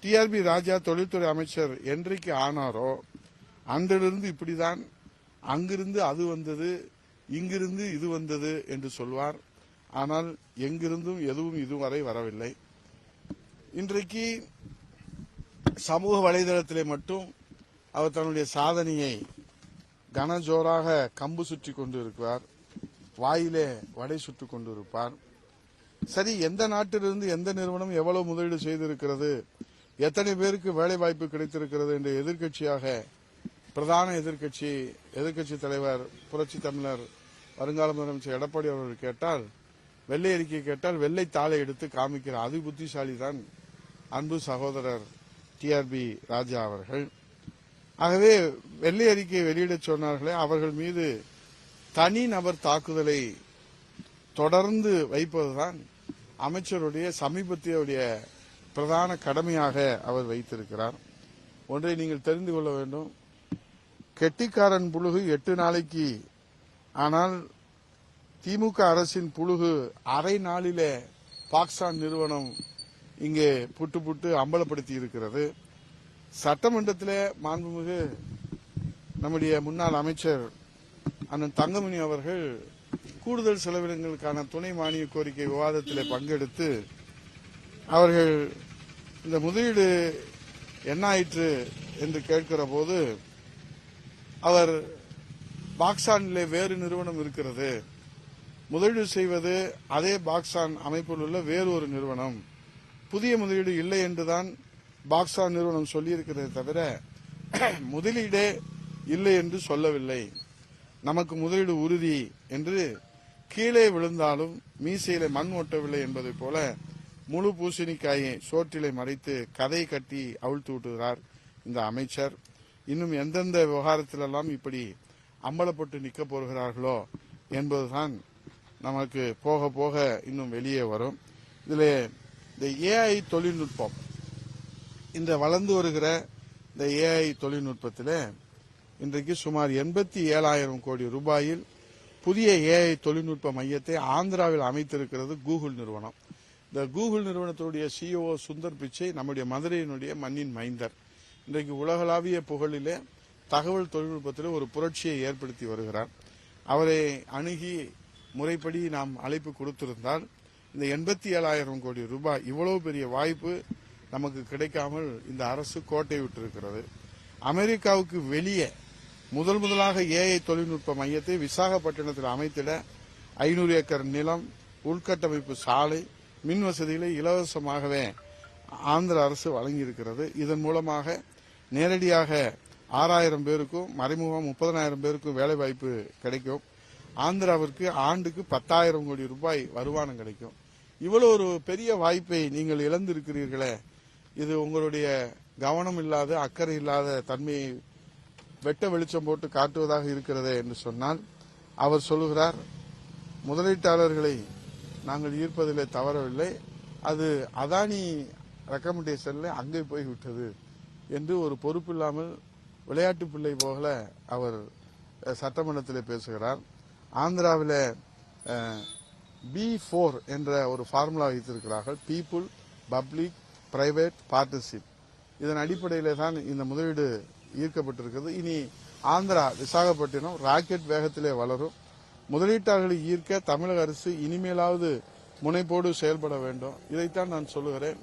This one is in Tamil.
டிஆர்பி ராஜா தொழில்துறை அமைச்சர் என்றைக்கு ஆனாரோ அன்றிலிருந்து இப்படிதான், அங்கிருந்து அது வந்தது, இங்கிருந்து இது வந்தது என்று சொல்வார். ஆனால் எங்கிருந்தும் எதுவும் இதுவரை வரவில்லை. இன்றைக்கு சமூக வலைதளத்திலே மட்டும் அவர் தன்னுடைய சாதனையை கனஜோராக கம்பு சுற்றி கொண்டு இருக்கிறார், வாயிலே வடை சுட்டுக் கொண்டிருப்பார். சரி, எந்த நாட்டிலிருந்து எந்த நிறுவனம் எவ்வளவு முதலீடு செய்திருக்கிறது, எத்தனை பேருக்கு வேலை வாய்ப்பு கிடைத்திருக்கிறது என்ற எதிர்க்கட்சியாக பிரதான எதிர்க்கட்சி தலைவர் புரட்சி தமிழர் வருங்கால முதலமைச்சர் எடப்பாடி அவர்கள் கேட்டால், வெள்ளை அறிக்கை கேட்டால் வெள்ளை தாளை எடுத்து காமிக்கிற அதி புத்திசாலி தான் அன்பு சகோதரர் டிஆர்பி ராஜா அவர்கள். ஆகவே வெள்ளை அறிக்கையை வெளியிட சொன்னார்களே, அவர்கள் மீது தனிநபர் தாக்குதலை தொடர்ந்து வைப்பதுதான் அமைச்சருடைய சமீபத்திய பிரதான கடமையாக அவர் வைத்திருக்கிறார். ஒன்றை நீங்கள் தெரிந்து கொள்ள வேண்டும், கெட்டிக்காரன் புழுகு 8 நாளைக்கு, ஆனால் திமுக அரசின் புழுகு அரை நாளிலே பாக்சான் நிறுவனம் இங்கே புட்டு அம்பலப்படுத்தி இருக்கிறது. சட்டமன்றத்தில் மாண்புமிகு நம்முடைய முன்னாள் அமைச்சர் அண்ணன் தங்கமணி அவர்கள் கூடுதல் செலவினங்களுக்கான துணை மானிய கோரிக்கை விவாதத்தில் பங்கெடுத்து அவர்கள் இந்த முதலீடு என்ன ஆயிற்று என்று கேட்கிற போது, அவர் பாக்சானிலே வேறு நிறுவனம் இருக்கிறது, முதலீடு செய்வது அதே பாக்சான் அமைப்பில் உள்ள வேறு ஒரு நிறுவனம், புதிய முதலீடு இல்லை என்றுதான் பாக்சான் நிறுவனம் சொல்லியிருக்கிறதே தவிர முதலீடே இல்லை என்று சொல்லவில்லை, நமக்கு முதலீடு உறுதி என்று கீழே விழுந்தாலும் மீசையிலே மண் ஓட்டவில்லை என்பதை போல முழு பூசணிக்காயை சோற்றிலை மறைத்து கதை கட்டி அவிழ்த்து விட்டுகிறார் இந்த அமைச்சர். இன்னும் எந்தெந்த விவகாரத்திலெல்லாம் இப்படி அம்பலப்பட்டு நிற்க போகிறார்களோ என்பதுதான் நமக்கு போக போக இன்னும் வெளியே வரும். இதில் இந்த ஏஐ தொழில்நுட்பம், இந்த வளர்ந்து வருகிற இந்த ஏஐ தொழில்நுட்பத்தில் இன்றைக்கு சுமார் 87,000 கோடி ரூபாயில் புதிய ஏஐ தொழில்நுட்ப மையத்தை ஆந்திராவில் அமைத்திருக்கிறது கூகுள் நிறுவனம். இந்த கூகுள் நிறுவனத்துடைய சிஇஓ சுந்தர் பிச்சை நம்முடைய மதுரையினுடைய மண்ணின் மைந்தர். இன்றைக்கு உலகளாவிய புகழிலே தகவல் தொழில்நுட்பத்தில் ஒரு புரட்சியை ஏற்படுத்தி வருகிறார். அவரை அணுகி முறைப்படி நாம் அழைப்பு கொடுத்திருந்தால் இந்த 87,000 கோடி ரூபாய், இவ்வளவு பெரிய வாய்ப்பு நமக்கு கிடைக்காமல் இந்த அரசு கோட்டை விட்டிருக்கிறது. அமெரிக்காவுக்கு வெளியே முதலாக ஏஐ தொழில்நுட்ப மையத்தை விசாகப்பட்டினத்தில் அமைத்திட 500 ஏக்கர் நிலம், உள்கட்டமைப்பு சாலை, மின் வசதிகளை இலவசமாகவே ஆந்திர அரசு வழங்கியிருக்கிறது. இதன் மூலமாக நேரடியாக 6,000 பேருக்கும் மறைமுகம் 30,000 பேருக்கும் வேலைவாய்ப்பு கிடைக்கும். ஆந்திராவிற்கு ஆண்டுக்கு 10,000 கோடி ரூபாய் வருமானம் கிடைக்கும். இவ்வளவு ஒரு பெரிய வாய்ப்பை நீங்கள் இழந்திருக்கிறீர்களே, இது உங்களுடைய கவனம் இல்லாத, அக்கறை இல்லாத தன்மையை வெட்ட வெளிச்சம் போட்டு காட்டுவதாக இருக்கிறதே என்று சொன்னால், அவர் சொல்லுகிறார், முதலீட்டாளர்களை நாங்கள் ஈர்ப்பதிலே தவறவில்லை, அது அதானி ரெக்கமெண்டேஷன்ல அங்கே போய்விட்டது என்று ஒரு பொறுப்பில்லாமல் விளையாட்டு பிள்ளை போல அவர் சட்டமன்றத்தில் பேசுகிறார். ஆந்திராவில் B4 என்ற ஒரு ஃபார்முலா வைத்திருக்கிறார்கள், பீப்புள் பப்ளிக் பிரைவேட் பார்ட்னர்ஷிப். இதன் அடிப்படையிலே தான் இந்த முதலீடு ஈர்க்கப்பட்டிருக்கிறது. இனி ஆந்திரா விசாகப்பட்டினம் ராக்கெட் வேகத்திலே வளரும். முதலீட்டாளர்களை ஈர்க்க தமிழக அரசு இனிமேலாவது முனைப்போடு செயல்பட வேண்டும். இதைத்தான் நான் சொல்லுகிறேன்.